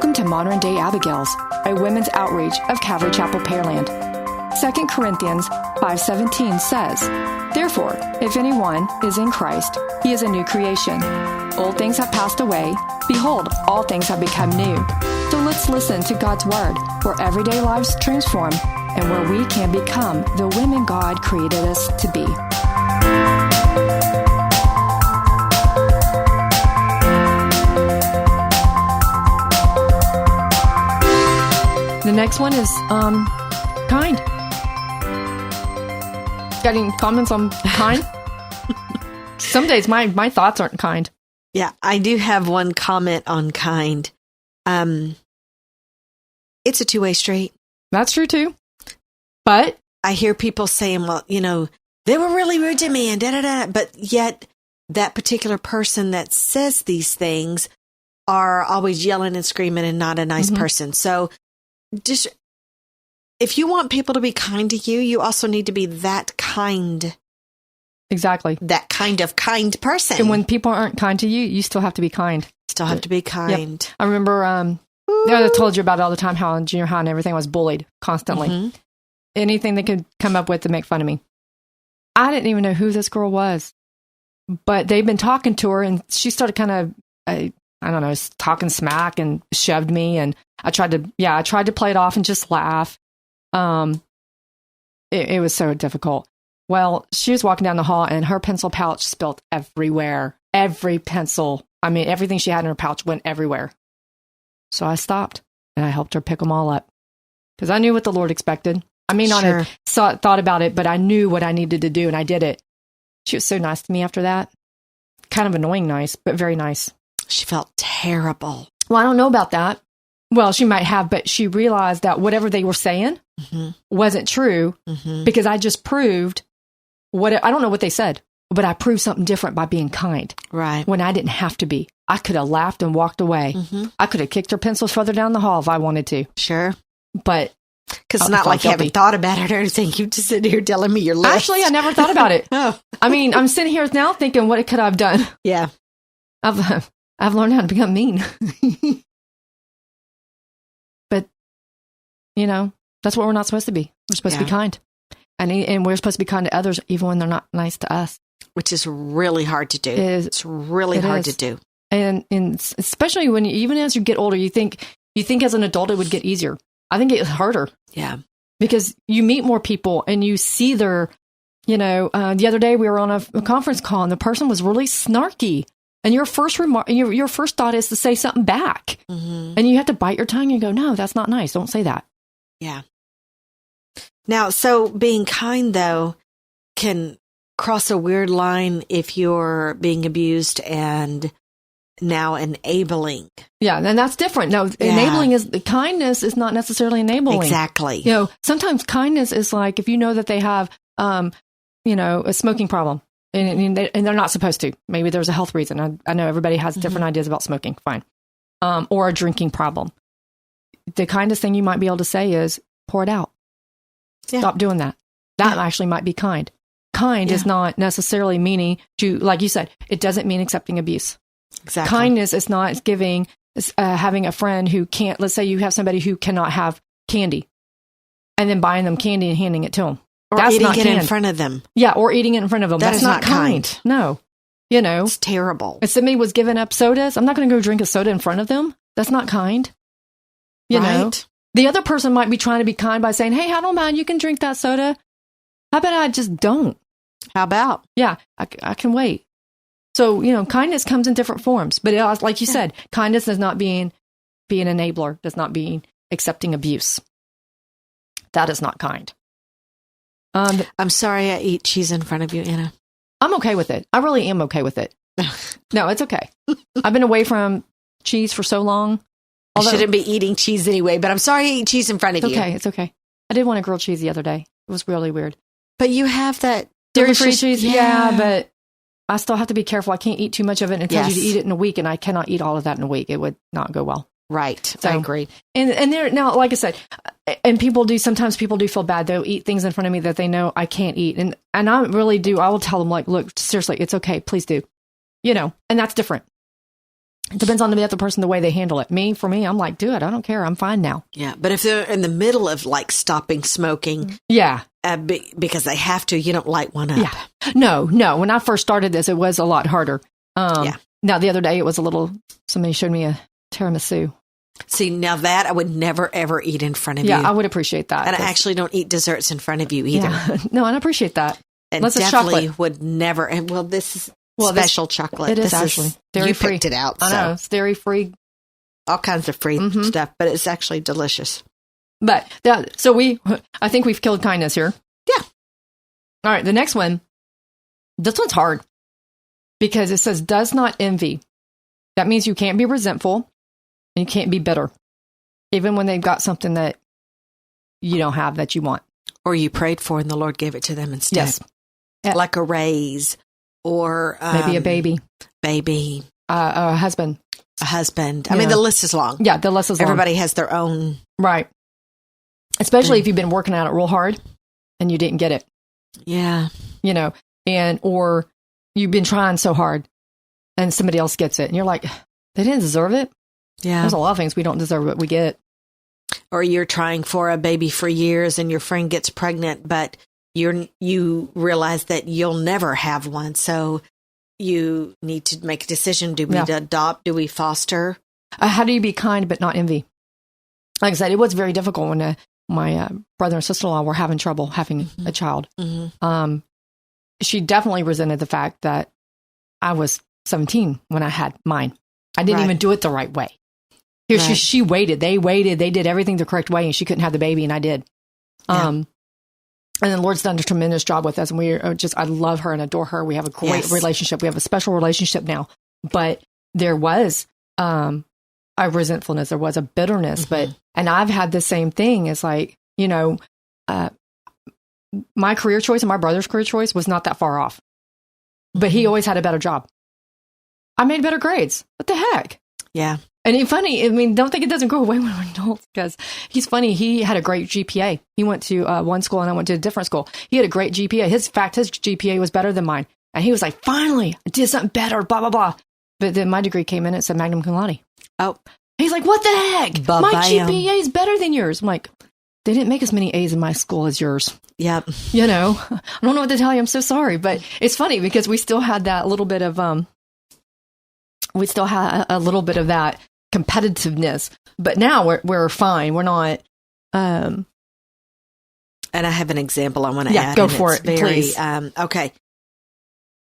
Welcome to Modern Day Abigails, a women's outreach of Calvary Chapel, Pearland. 2 Corinthians 5:17 says, "Therefore, if anyone is in Christ, he is a new creation. Old things have passed away. Behold, all things have become new." So let's listen to God's Word, where everyday lives transform and where we can become the women God created us to be. The next one is kind. Got any comments on kind? Some days my thoughts aren't kind. Yeah, I do have one comment on kind. It's a two-way street. That's true too. But I hear people saying, well, they were really rude to me and da-da-da. But yet that particular person that says these things are always yelling and screaming and not a nice person. So just, if you want people to be kind to you, you also need to be that kind. Exactly. That kind of kind person. And when people aren't kind to you, you still have to be kind. Still have to be kind. Yep. I remember, I told you about it all the time, how in junior high and everything I was bullied constantly. Anything they could come up with to make fun of me. I didn't even know who this girl was. But they'd been talking to her and she started kind of, I don't know, talking smack and shoved me. And I tried to play it off and just laugh. It was so difficult. Well, she was walking down the hall and her pencil pouch spilled everywhere. Every pencil. I mean, everything she had in her pouch went everywhere. So I stopped and I helped her pick them all up because I knew what the Lord expected. I may not have thought about it, but I knew what I needed to do and I did it. She was so nice to me after that. Kind of annoying nice, but very nice. She felt terrible. Well, I don't know about that. Well, she might have, but she realized that whatever they were saying wasn't true because I just proved I don't know what they said, but I proved something different by being kind. Right. When I didn't have to be. I could have laughed and walked away. I could have kicked her pencils further down the hall if I wanted to. Sure. But because it's not like you haven't thought about it or anything. You just sit here telling me your list. Actually, I never thought about it. Oh. I mean, I'm sitting here now thinking, what could I have done? Yeah. I've learned how to become mean. But, that's what we're not supposed to be. We're supposed to be kind. And we're supposed to be kind to others, even when they're not nice to us. Which is really hard to do. It's really hard to do. And especially when, even as you get older, you think as an adult it would get easier. I think it's harder. Yeah. Because you meet more people and you see their, the other day we were on a conference call and the person was really snarky. And your first your first thought is to say something back. And you have to bite your tongue and go, no, that's not nice. Don't say that. Yeah. Now, so being kind, though, can cross a weird line if you're being abused and now enabling. Yeah, and that's different. No, kindness is not necessarily enabling. Exactly. Sometimes kindness is like if you know that they have, a smoking problem and they're not supposed to. Maybe there's a health reason. I know everybody has different ideas about smoking. Fine. Or a drinking problem. The kindest thing you might be able to say is pour it out. Stop doing that. That actually might be kind. Kind is not necessarily meaning to, like you said, it doesn't mean accepting abuse. Exactly. Kindness is not having a friend who can't, let's say you have somebody who cannot have candy and then buying them candy and handing it to them. Or that's eating not it kind. in front of them. Yeah, or eating it in front of them. That's not kind. No. It's terrible. If somebody was giving up sodas, I'm not going to go drink a soda in front of them. That's not kind. You know? The other person might be trying to be kind by saying, hey, I don't mind, you can drink that soda. How about I just don't? How about? Yeah, I can wait. So, kindness comes in different forms. But like you said, kindness does not be an enabler, does not mean accepting abuse. That is not kind. I'm sorry I eat cheese in front of you, Anna. I'm okay with it. I really am okay with it. No, it's okay. I've been away from cheese for so long. I shouldn't be eating cheese anyway, but I'm sorry I eat cheese in front of you. It's okay. I did want a grilled cheese the other day. It was really weird. But you have that dairy-free cheese? Yeah, but I still have to be careful. I can't eat too much of it. It tells you to eat it in a week, and I cannot eat all of that in a week. It would not go well. Right. So, I agree. And there now, like I said, and sometimes people do feel bad. They'll eat things in front of me that they know I can't eat. And I really do. I will tell them, like, look, seriously, it's okay. Please do. And that's different. It depends on the other person, the way they handle it. For me, I'm like, do it. I don't care. I'm fine now. Yeah. But if they're in the middle of like stopping smoking, yeah, because they have to, you don't light one up. Yeah. No. When I first started this, it was a lot harder. Yeah. Now, the other day, it was somebody showed me a tiramisu. See, now that I would never, ever eat in front of you. Yeah, I would appreciate that. And I actually don't eat desserts in front of you either. Yeah. No, and I appreciate that. And definitely would never. And this is special chocolate. It is actually dairy-free. You picked it out. I know. It's dairy-free. All kinds of free stuff, but it's actually delicious. But, so I think we've killed kindness here. Yeah. All right, the next one. This one's hard because it says, does not envy. That means you can't be resentful and you can't be bitter, even when they've got something that you don't have that you want. Or you prayed for and the Lord gave it to them instead. Yes. Yeah. Like a raise or maybe a baby. A husband. I mean, the list is long. Yeah, the list is long. Everybody has their own. Right. Especially if you've been working at it real hard and you didn't get it. Yeah. Or you've been trying so hard and somebody else gets it. And you're like, they didn't deserve it. Yeah. There's a lot of things we don't deserve, but we get. Or you're trying for a baby for years and your friend gets pregnant, but you realize that you'll never have one. So you need to make a decision. Do we adopt? Do we foster? How do you be kind but not envy? Like I said, it was very difficult when my brother and sister-in-law were having trouble having a child. Mm-hmm. She definitely resented the fact that I was 17 when I had mine. I didn't even do it the right way. Here, she waited. They waited. They did everything the correct way, and she couldn't have the baby, and I did. And the Lord's done a tremendous job with us, and I love her and adore her. We have a great relationship. We have a special relationship now. But there was a resentfulness. There was a bitterness. And I've had the same thing. It's like, my career choice and my brother's career choice was not that far off. But he always had a better job. I made better grades. What the heck? Yeah. And it's funny, don't think it doesn't go away when we're adults, because he's funny. He had a great GPA. He went to one school and I went to a different school. He had a great GPA. His GPA was better than mine. And he was like, finally, I did something better, blah, blah, blah. But then my degree came in, it said magna cum laude. Oh. He's like, what the heck? My GPA is better than yours. I'm like, they didn't make as many A's in my school as yours. Yep. I don't know what to tell you. I'm so sorry. But it's funny because we still had that little bit of, that competitiveness, but now we're fine. We're not. And I have an example I want to add. Go for it, please. Okay.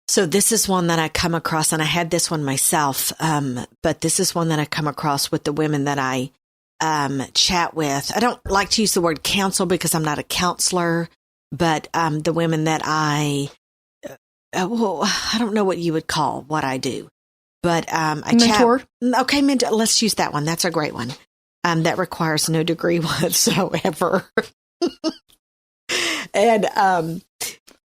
So this is one that I come across, and I had this one myself. But this is one that I come across with the women that I chat with. I don't like to use the word counsel because I'm not a counselor, but the women that I don't know what you would call what I do. But I mentor. Okay, mentor. Let's use that one. That's a great one. That requires no degree whatsoever. And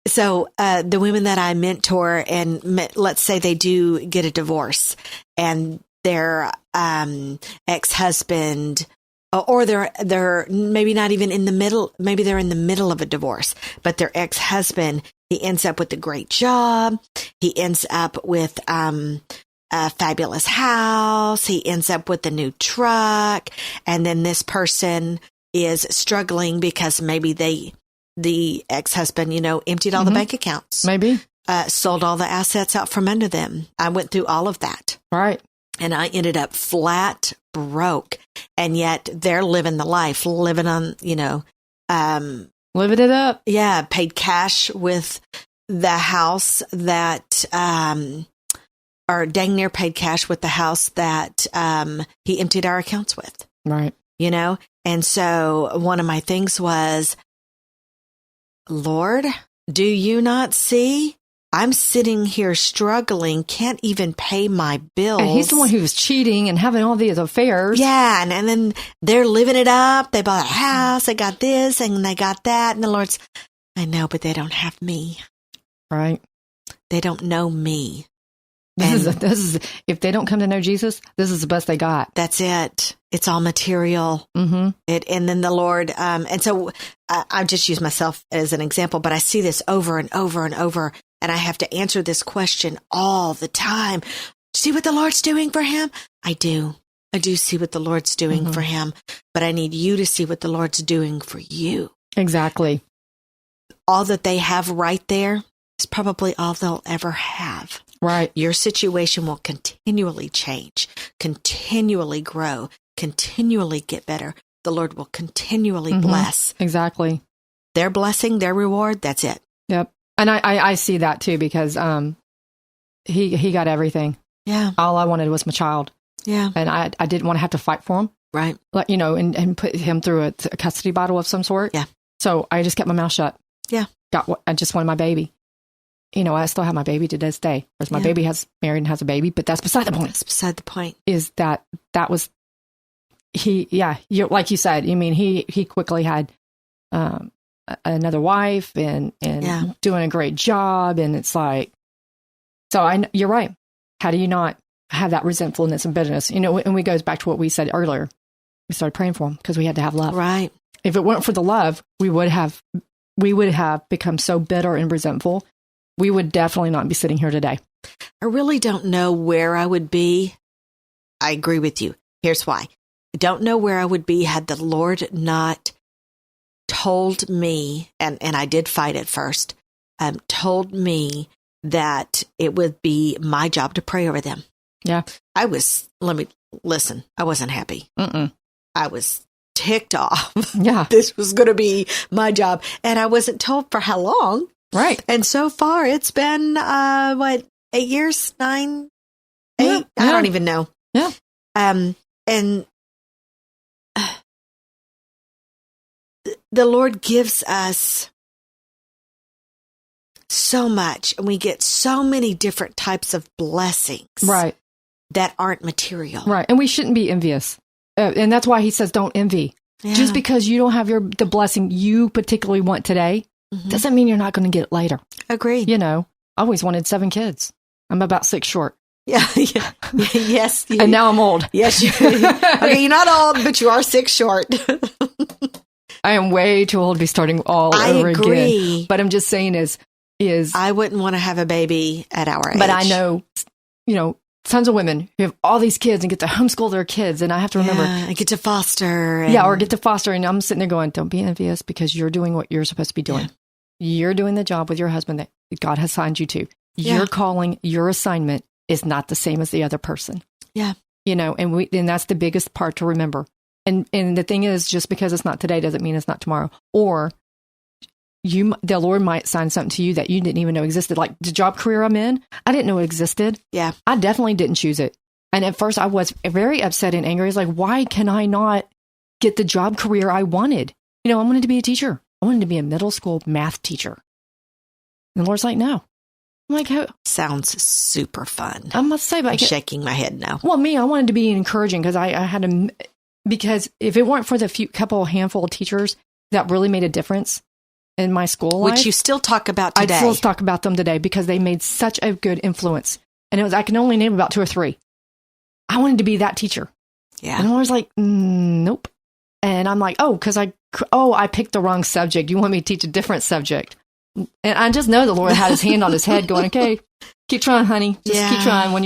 so the women that I mentor, and let's say they do get a divorce, and their ex-husband, or they're maybe not even in the middle. Maybe they're in the middle of a divorce, but their ex-husband, he ends up with a great job. He ends up with a fabulous house. He ends up with a new truck. And then this person is struggling because maybe the ex-husband, emptied all the bank accounts. Maybe. Sold all the assets out from under them. I went through all of that. Right. And I ended up flat broke. And yet they're living the life, living on, living it up. Yeah. Paid cash with the house that, or dang near paid cash with the house that he emptied our accounts with. Right. And so one of my things was, Lord, do you not see? I'm sitting here struggling, can't even pay my bills. And he's the one who was cheating and having all these affairs. Yeah. And then they're living it up. They bought a house. They got this and they got that. And the Lord's, I know, but they don't have me. Right. They don't know me. This is if they don't come to know Jesus, this is the best they got. That's it. It's all material. Mm-hmm. And then the Lord, and so I just use myself as an example, but I see this over and over and over, and I have to answer this question all the time. See what the Lord's doing for him? I do. I do see what the Lord's doing for him, but I need you to see what the Lord's doing for you. Exactly. All that they have right there is probably all they'll ever have. Right. Your situation will continually change, continually grow, continually get better. The Lord will continually bless. Exactly. Their blessing, their reward, that's it. Yep. And I see that too, because he got everything. Yeah. All I wanted was my child. Yeah. And I didn't want to have to fight for him. Right. Like, and put him through a custody battle of some sort. Yeah. So I just kept my mouth shut. Yeah. I just wanted my baby. I still have my baby to this day. Whereas my baby has married and has a baby, but that's beside the point. That's beside the point. Is that was like you said, he quickly had another wife and doing a great job. And it's like, you're right. How do you not have that resentfulness and bitterness? And we goes back to what we said earlier. We started praying for him because we had to have love. Right. If it weren't for the love, we would have become so bitter and resentful. We would definitely not be sitting here today. I really don't know where I would be. I agree with you. Here's why. I don't know where I would be had the Lord not told me, and I did fight at first, told me that it would be my job to pray over them. Yeah. I wasn't happy. I was ticked off. Yeah. This was going to be my job. And I wasn't told for how long. Right. And so far it's been, 8 years, 9, 8? Yeah. I don't even know. Yeah. And the Lord gives us so much, and we get so many different types of blessings. Right. That aren't material. Right. And we shouldn't be envious. And that's why he says don't envy. Yeah. Just because you don't have the blessing you particularly want today doesn't mean you're not going to get it later. Agree. I always wanted 7 kids. I'm about 6 short. Yeah. Yes. And now I'm old. Yes. Okay, you're not old, but you are 6 short. I am way too old to be starting all over again. But I'm just saying is I wouldn't want to have a baby at our age. But I know, tons of women who have all these kids and get to homeschool their kids. And I have to remember. I get to foster. Or get to foster. And I'm sitting there going, don't be envious because you're doing what you're supposed to be doing. Yeah. You're doing the job with your husband that God has assigned you to. Yeah. Your calling, your assignment is not the same as the other person. Yeah. And that's the biggest part to remember. And the thing is, just because it's not today doesn't mean it's not tomorrow. Or the Lord might assign something to you that you didn't even know existed. Like the job career I'm in, I didn't know it existed. Yeah. I definitely didn't choose it. And at first I was very upset and angry. I was like, why can I not get the job career I wanted? I wanted to be a teacher. I wanted to be a middle school math teacher. And the Lord's like, no. I'm like, how? Sounds super fun. I must say, but I'm shaking my head now. Well, I wanted to be encouraging because I had to, because if it weren't for the handful of teachers that really made a difference in my school life, which you still talk about today. I still talk about them today because they made such a good influence. And I can only name about 2 or 3. I wanted to be that teacher. Yeah. And I was like, nope. And I'm like, I picked the wrong subject. You want me to teach a different subject. And I just know the Lord had his hand on his head going, okay, keep trying, honey. Just keep trying. When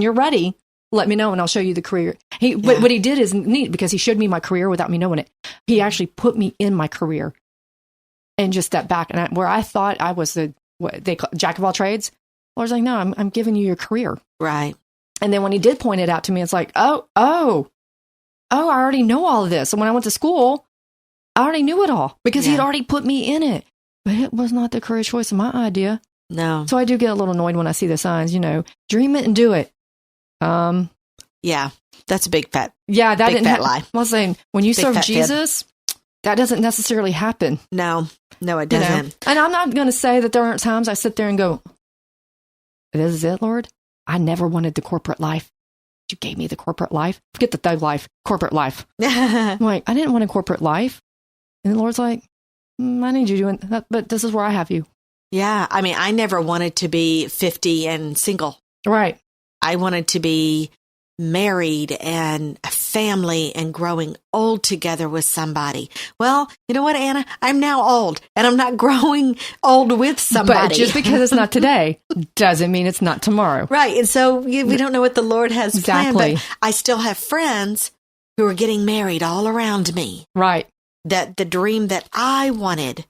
you're ready, let me know and I'll show you the career. But what he did is neat because he showed me my career without me knowing it. He actually put me in my career and just stepped back. And where I thought I was jack of all trades, I was like, no, I'm giving you your career. Right. And then when he did point it out to me, it's like, oh, I already know all of this. And when I went to school, I already knew it all because he had already put me in it. But it was not the career choice of my idea. No. So I do get a little annoyed when I see the signs, dream it and do it. Yeah, that's a big fat. Yeah, that didn't lie. I was saying, when you serve Jesus, that doesn't necessarily happen. No, it doesn't. And I'm not going to say that there aren't times I sit there and go, this is it, Lord. I never wanted the corporate life. You gave me the corporate life. Forget the thug life, corporate life. I'm like, I didn't want a corporate life. And the Lord's like, I need you doing that, but this is where I have you. Yeah. I never wanted to be 50 and single. Right. I wanted to be married and family and growing old together with somebody. Well, you know what, Anna? I'm now old and I'm not growing old with somebody. But just because it's not today doesn't mean it's not tomorrow. Right. And so we don't know what the Lord has planned, but I still have friends who are getting married all around me. Right. That the dream that I wanted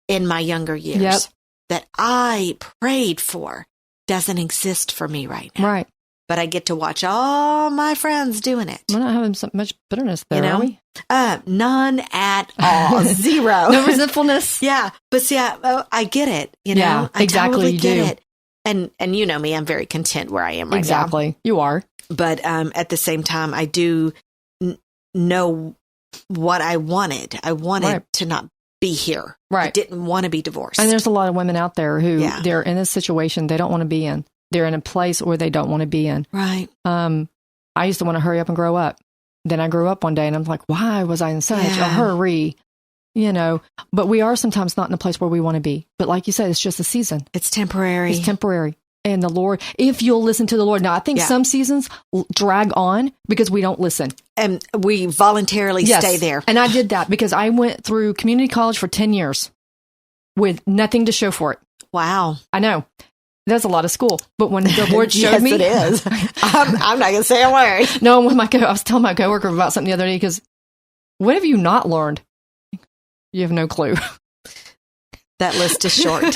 in my younger years, that I prayed for, doesn't exist for me right now. Right. But I get to watch all my friends doing it. We're not having so much bitterness there, are we? None at all. Zero. No resentfulness. Yeah. But see, I get it. You know, yeah, I exactly. totally You get do. it. And you know me, I'm very content where I am right now. Exactly. You are. But at the same time, I do know what I wanted. I wanted to not be here. Right. I didn't want to be divorced. And there's a lot of women out there who they're in a situation they don't want to be in. They're in a place where they don't want to be in. Right. I used to want to hurry up and grow up. Then I grew up one day and I'm like, why was I in such a hurry? You know, but we are sometimes not in a place where we want to be. But like you said, it's just a season. It's temporary. It's temporary. And the Lord, if you'll listen to the Lord. Now, I think some seasons drag on because we don't listen. And we voluntarily stay there. And I did that because I went through community college for 10 years with nothing to show for it. Wow. I know. That's a lot of school. But when the Lord showed me. Yes, it is. I'm not going to say a word. No, when I was telling my coworker about something the other day because what have you not learned? You have no clue. That list is short.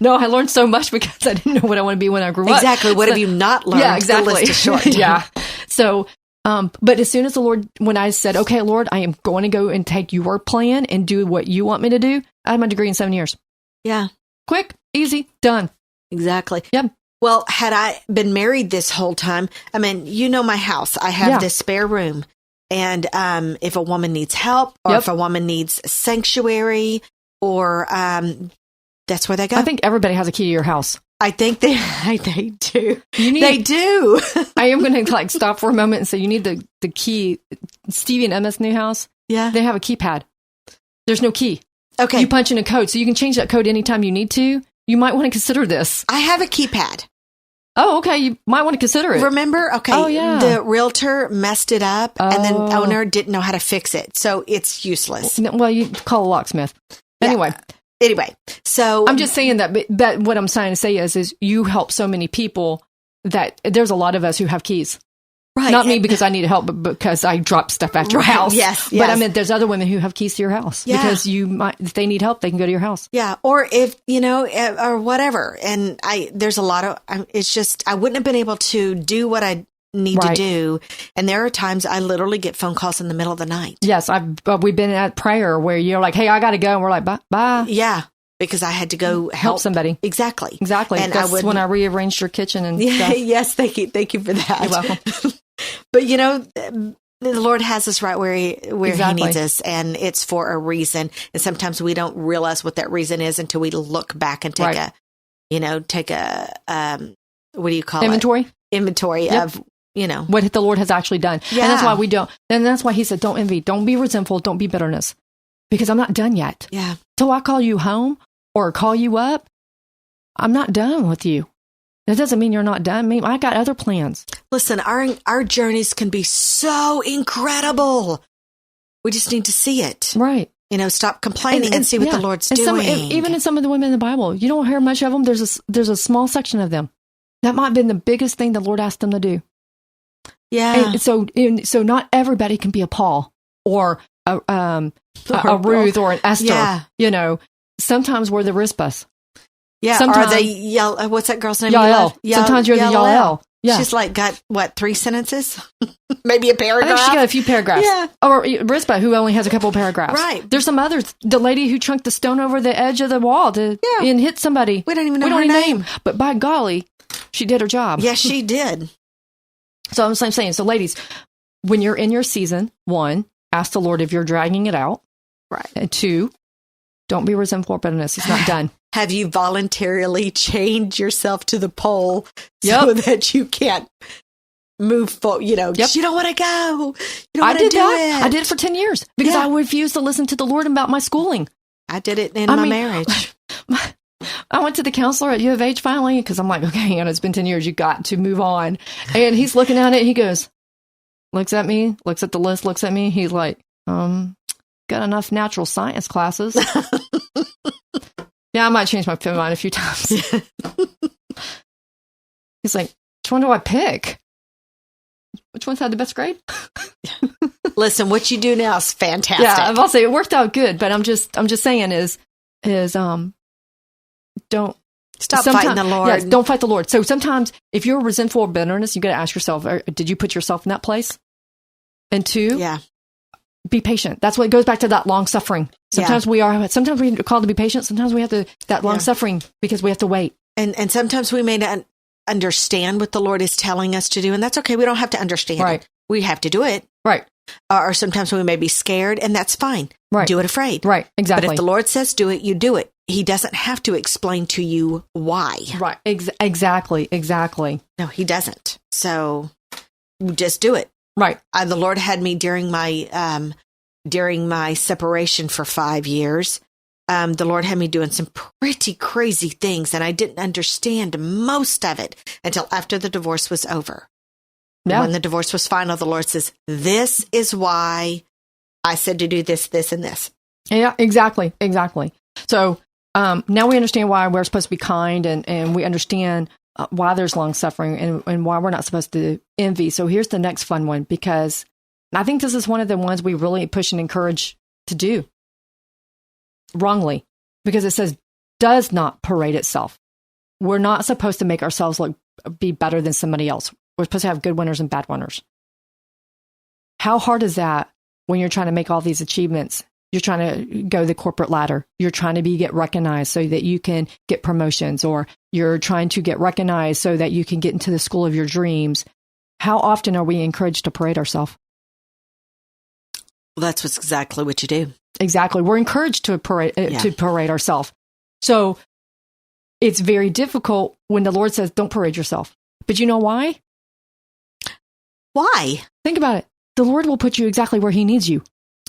No, I learned so much because I didn't know what I want to be when I grew up. Exactly. What have you not learned? Yeah, exactly. The list is short. Yeah. So, but as soon as the Lord, when I said, okay, Lord, I am going to go and take your plan and do what you want me to do, I had my degree in 7 years. Yeah. Quick, easy, done. Exactly. Yep. Well, had I been married this whole time, I mean, you know my house. I have this spare room. And if a woman needs help or if a woman needs sanctuary or that's where they go. I think everybody has a key to your house. I think they do. They do. I am going to stop for a moment and say you need the key. Stevie and Emma's new house. Yeah. They have a keypad. There's no key. Okay. You punch in a code, so you can change that code anytime you need to. You might want to consider this. I have a keypad. Oh, okay. You might want to consider it. Remember? Okay. Oh, yeah. The realtor messed it up and then the owner didn't know how to fix it. So it's useless. Well, you call a locksmith. Anyway. So I'm just saying that what I'm trying to say is you help so many people that there's a lot of us who have keys. Right. Not me because I need help, but because I drop stuff at your house. Yes. But I mean, there's other women who have keys to your house because if they need help, they can go to your house. Yeah. Or if, or whatever. And there's a lot of, it's just, I wouldn't have been able to do what I need to do. And there are times I literally get phone calls in the middle of the night. Yes. We've been at prayer where you're like, hey, I got to go. And we're like, bye. Yeah. Because I had to go help somebody. Exactly. And that's when I rearranged your kitchen and stuff. Yes. Thank you for that. You're welcome. But the Lord has us right where He needs us, and it's for a reason. And sometimes we don't realize what that reason is until we look back and take a what do you call inventory? Inventory of what the Lord has actually done. Yeah. And that's why we don't. And that's why He said, "Don't envy, don't be resentful, don't be bitterness, because I'm not done yet. Yeah, till I call you home or call you up, I'm not done with you." That doesn't mean you're not done. I mean, I got other plans. Listen, our journeys can be so incredible. We just need to see it. Right. Stop complaining and see what the Lord's doing. Even in some of the women in the Bible, you don't hear much of them. There's a small section of them. That might have been the biggest thing the Lord asked them to do. Yeah. And so not everybody can be a Paul or a Ruth or an Esther. Yeah. Sometimes we're the Rizpahs. Yeah, sometimes, or the what's that girl's name? Yael. Sometimes you're the Yael. Yeah. She's got 3 sentences? Maybe a paragraph? I think she got a few paragraphs. Yeah. Or Rizpah, who only has a couple of paragraphs. Right. There's some others. The lady who chunked the stone over the edge of the wall and hit somebody. We don't even know her name. But by golly, she did her job. Yes, she did. So I'm saying, ladies, when you're in your season, 1, ask the Lord if you're dragging it out. Right. And 2, don't be resentful or bitterness. It's not done. Have you voluntarily chained yourself to the pole so that you can't move forward? You don't want to go. You don't want to do it. I did it for 10 years because I refused to listen to the Lord about my schooling. I did it in my marriage. I went to the counselor at U of H finally because I'm like, okay, Anna, it's been 10 years. You got to move on. And he's looking at it and he goes, looks at me, looks at the list, looks at me. He's like, got enough natural science classes. Yeah, I might change my mind a few times. He's like, which one do I pick? Which one's had the best grade? Listen, what you do now is fantastic. Yeah, I'll say it worked out good, but I'm just saying is don't stop fighting the Lord. Yes, don't fight the Lord. So sometimes if you're resentful or bitterness, you got to ask yourself, did you put yourself in that place? And two, be patient. That's what it goes back to that long suffering. Sometimes we're called to be patient. Sometimes we have to, that long suffering because we have to wait. And sometimes we may not understand what the Lord is telling us to do. And that's okay. We don't have to understand it. We have to do it. Right. Or sometimes we may be scared, and that's fine. Right. Do it afraid. Right. Exactly. But if the Lord says do it, you do it. He doesn't have to explain to you why. Right. Exactly. No, he doesn't. So just do it. Right. The Lord had me during my separation for 5 years. The Lord had me doing some pretty crazy things, and I didn't understand most of it until after the divorce was over. Yeah. When the divorce was final, the Lord says, this is why I said to do this, this, and this. Yeah, exactly. So now we understand why we're supposed to be kind, and we understand why there's long suffering and why we're not supposed to envy. So here's the next fun one, because I think this is one of the ones we really push and encourage to do wrongly, because it says does not parade itself. We're not supposed to make ourselves be better than somebody else. We're supposed to have good winners and bad winners. How hard is that when you're trying to make all these achievements? You're trying to go the corporate ladder. You're trying to get recognized so that you can get promotions, or you're trying to get recognized so that you can get into the school of your dreams. How often are we encouraged to parade ourselves? Well, that's exactly what you do. Exactly. We're encouraged to parade ourselves. So it's very difficult when the Lord says, don't parade yourself. But you know why? Why? Think about it. The Lord will put you exactly where he needs you.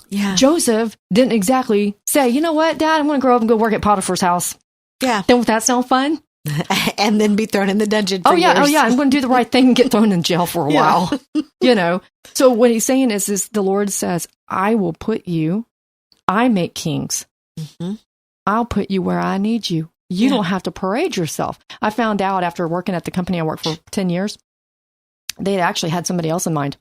Yeah. Joseph didn't exactly say, you know what, Dad, I'm going to grow up and go work at Potiphar's house. Yeah. Don't that sound fun? And then be thrown in the dungeon for years. years. I'm going to do the right thing and get thrown in jail for a while. So what he's saying is the Lord says, I will put you, I make kings. Mm-hmm. I'll put you where I need you. You don't have to parade yourself. I found out after working at the company I worked for 10 years, they had actually had somebody else in mind.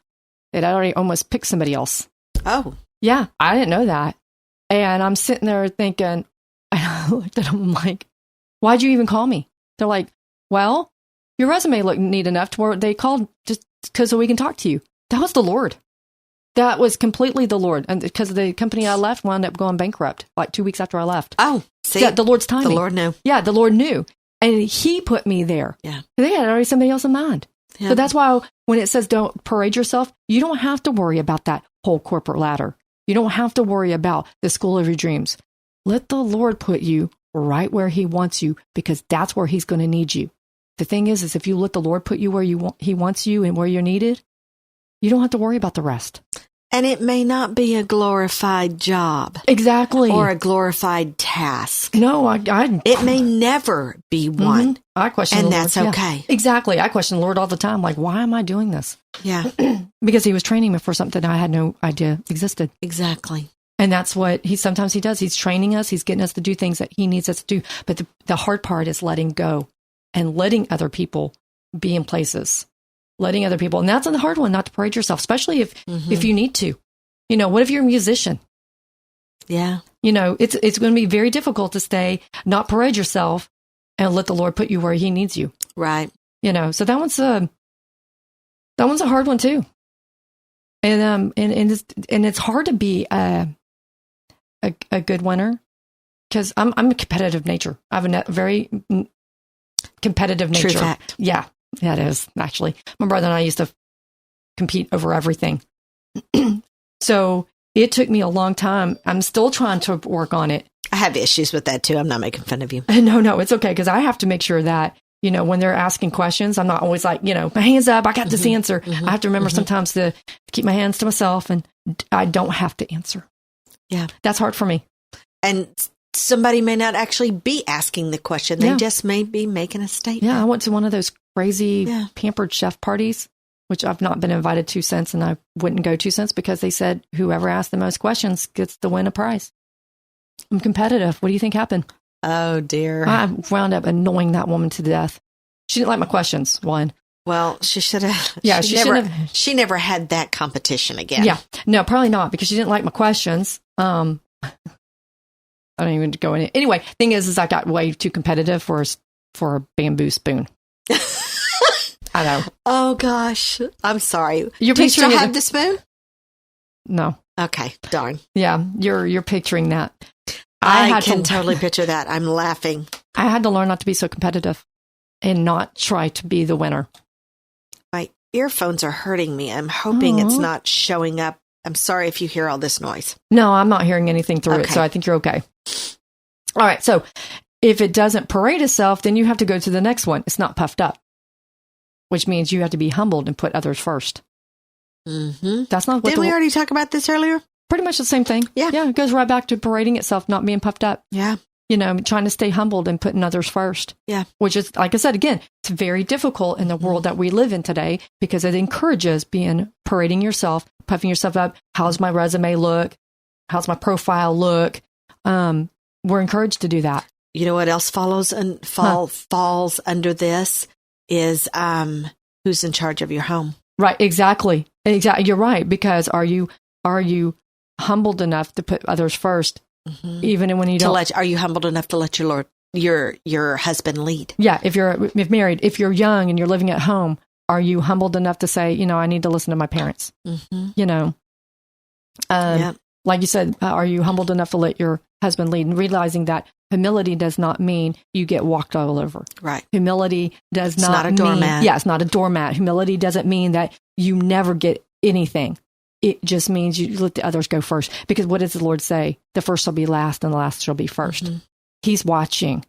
They'd already almost picked somebody else. Oh. Yeah, I didn't know that. And I'm sitting there thinking, I looked at them, I'm like, why'd you even call me? They're like, well, your resume looked neat enough to where they called just because so we can talk to you. That was the Lord. That was completely the Lord. And because the company I left wound up going bankrupt like 2 weeks after I left. Oh, see? Yeah, the Lord's timing. The Lord knew. Yeah, the Lord knew. And he put me there. Yeah. They had already somebody else in mind. Yeah. So that's why when it says don't parade yourself, you don't have to worry about that whole corporate ladder. You don't have to worry about the school of your dreams. Let the Lord put you right where he wants you, because that's where he's going to need you. The thing is if you let the Lord put you where he wants you and where you're needed, you don't have to worry about the rest. And it may not be a glorified job. Exactly. Or a glorified task. No, it may never be one. Mm-hmm. I question and the that's Lord. okay. Yeah, exactly. I question the Lord all the time. Like, why am I doing this? Yeah. Because he was training me for something I had no idea existed. Exactly. And that's what sometimes he does. He's training us. He's getting us to do things that he needs us to do. But the hard part is letting go and letting other people be in places. Letting other people. And that's the hard one, not to parade yourself, especially if you need to. What if you're a musician? Yeah. It's going to be very difficult to not parade yourself and let the Lord put you where he needs you. Right. So that one's a hard one too. And it's hard to be a good winner, because I'm a competitive nature. I have a very competitive nature. True fact. Yeah, that is actually. My brother and I used to compete over everything. So it took me a long time. I'm still trying to work on it. I have issues with that too. I'm not making fun of you. No, it's okay, because I have to make sure that, when they're asking questions, I'm not always like, my hands up, I got this answer. I have to remember sometimes to keep my hands to myself, and I don't have to answer. Yeah. That's hard for me. And somebody may not actually be asking the question. They just may be making a statement. Yeah, I went to one of those crazy pampered chef parties. which I've not been invited to since, and I wouldn't go to since because they said whoever asked the most questions gets to win a prize. I'm competitive. What do you think happened? Oh, dear. I wound up annoying that woman to death. She didn't like my questions, one. Well, she should have. Yeah, she never had that competition again. Yeah. No, probably not, because she didn't like my questions. I don't even go in it. Anyway, thing is I got way too competitive for a bamboo spoon. I know. Oh, gosh. I'm sorry. Do you still have the spoon? No. Okay. Darn. Yeah, you're picturing that. I can totally picture that. I'm laughing. I had to learn not to be so competitive and not try to be the winner. My earphones are hurting me. I'm hoping it's not showing up. I'm sorry if you hear all this noise. No, I'm not hearing anything through it, so I think you're okay. All right, so if it doesn't parade itself, then you have to go to the next one. It's not puffed up, which means you have to be humbled and put others first. Mm-hmm. That's not what Didn't we already talk about this earlier? Pretty much the same thing. Yeah. Yeah, it goes right back to parading itself, not being puffed up. Yeah. Trying to stay humbled and putting others first. Yeah. Which is, like I said, again, it's very difficult in the world that we live in today because it encourages parading yourself, puffing yourself up. How's my resume look? How's my profile look? We're encouraged to do that. You know what else falls under this is who's in charge of your home. Right. Exactly. You're right. Because are you humbled enough to put others first? Mm-hmm. Even when you don't. Are you humbled enough to let your husband lead? Yeah, if married, if you're young and you're living at home, are you humbled enough to say, I need to listen to my parents? Mm-hmm. Like you said, are you humbled enough to let your husband lead, and realizing that humility does not mean you get walked all over. Right. Humility does it's not a doormat. Yeah, it's not a doormat. Humility doesn't mean that you never get anything. It just means you let the others go first. Because what does the Lord say? The first shall be last and the last shall be first. Mm-hmm. He's watching.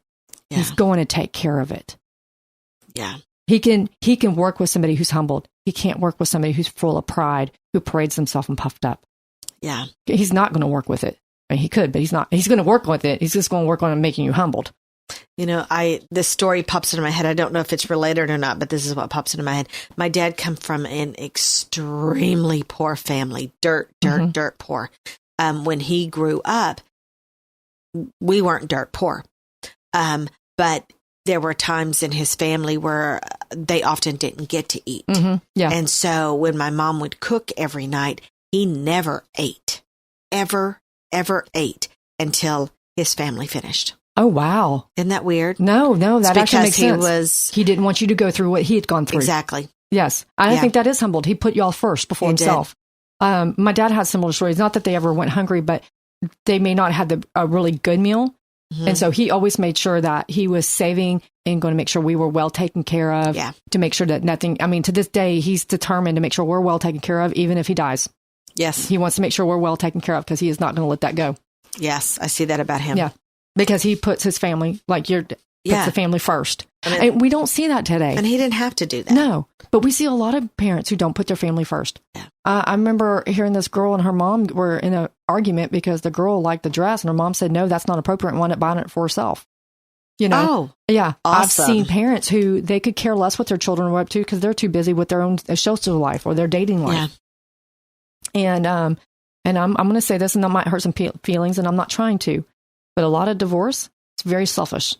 Yeah. He's going to take care of it. Yeah. He can work with somebody who's humbled. He can't work with somebody who's full of pride, who parades himself and puffed up. Yeah. He's not going to work with it. I mean, he could, but he's not. He's going to work with it. He's just going to work on making you humbled. This story pops into my head. I don't know if it's related or not, but this is what pops into my head. My dad come from an extremely poor family, dirt poor. When he grew up, we weren't dirt poor. But there were times in his family where they often didn't get to eat. Mm-hmm. Yeah. And so when my mom would cook every night, he never ate, ever ate until his family finished. Oh, wow. Isn't that weird? No, that actually makes sense. He didn't want you to go through what he had gone through. Exactly. Yes. I think that is humbled. He put y'all first before himself. My dad had similar stories. Not that they ever went hungry, but they may not have a really good meal. Mm-hmm. And so he always made sure that he was saving and going to make sure we were well taken care of. Yeah. To make sure that nothing, to this day, he's determined to make sure we're well taken care of, even if he dies. Yes. He wants to make sure we're well taken care of because he is not going to let that go. Yes. I see that about him. Yeah. Because he puts his family, puts the family first. And we don't see that today. And he didn't have to do that. No. But we see a lot of parents who don't put their family first. Yeah. I remember hearing this girl and her mom were in an argument because the girl liked the dress and her mom said, no, that's not appropriate and wanted to buy it for herself. Oh. Yeah. Awesome. I've seen parents who they could care less what their children were up to because they're too busy with their own social life or their dating life. Yeah. And I'm going to say this, and that might hurt some feelings, and I'm not trying to, but a lot of divorce, it's very selfish.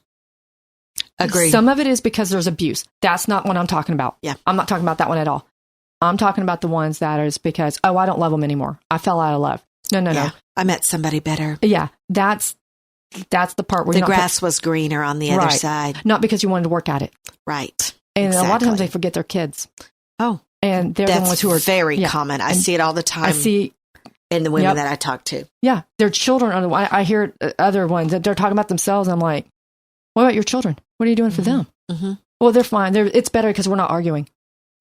Agree. Some of it is because there's abuse. That's not what I'm talking about. Yeah. I'm not talking about that one at all. I'm talking about the ones that is because, I don't love them anymore. I fell out of love. No. I met somebody better. Yeah. That's the part where the grass was greener on the other side. Not because you wanted to work at it. Right. And a lot of times they forget their kids. Oh. And they're the ones who are very common. I see it all the time. I see in the women that I talk to. Yeah. Their children are I hear other ones that they're talking about themselves. I'm like, what about your children? What are you doing for them? Mm-hmm. Well, they're fine. It's better because we're not arguing.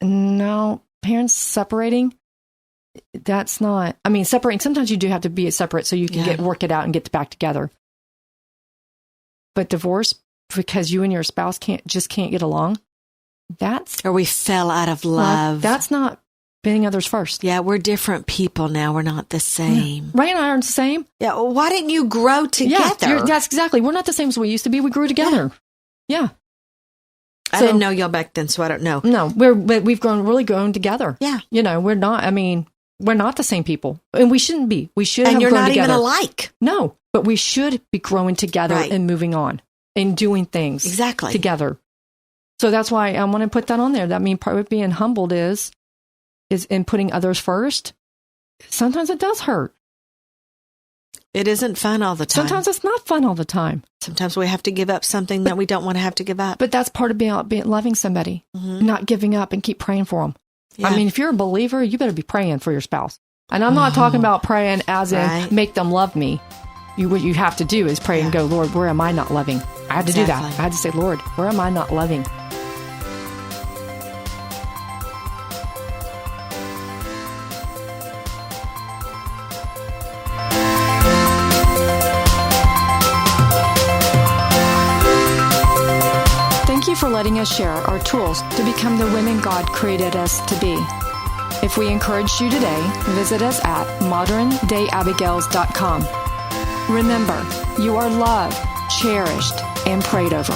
No, parents separating. That's not, separating. Sometimes you do have to be separate so you can work it out and get back together. But divorce because you and your spouse can't get along. Or we fell out of love. That's not putting others first. Yeah, we're different people now. We're not the same. Yeah. Ray and I aren't the same. Yeah, well, why didn't you grow together? Yeah, that's exactly. We're not the same as we used to be. We grew together. Yeah. I didn't know y'all back then, so I don't know. No, we've really grown together. Yeah. We're not, we're not the same people, and we shouldn't be. We should have grown together. And you're not even alike. No, but we should be growing together and moving on and doing things together. So that's why I want to put that on there. That part of being humbled is in putting others first. Sometimes it does hurt. It isn't fun all the time. Sometimes it's not fun all the time. Sometimes we have to give up something that we don't want to have to give up. But that's part of being loving somebody, not giving up, and keep praying for them. Yeah. If you're a believer, you better be praying for your spouse. And I'm not talking about praying as in make them love me. What you have to do is pray and go, Lord, where am I not loving? I had to do that. I had to say, Lord, where am I not loving? Thank you for letting us share our tools to become the women God created us to be. If we encouraged you today, visit us at moderndayabigails.com. Remember, you are loved, cherished, and prayed over.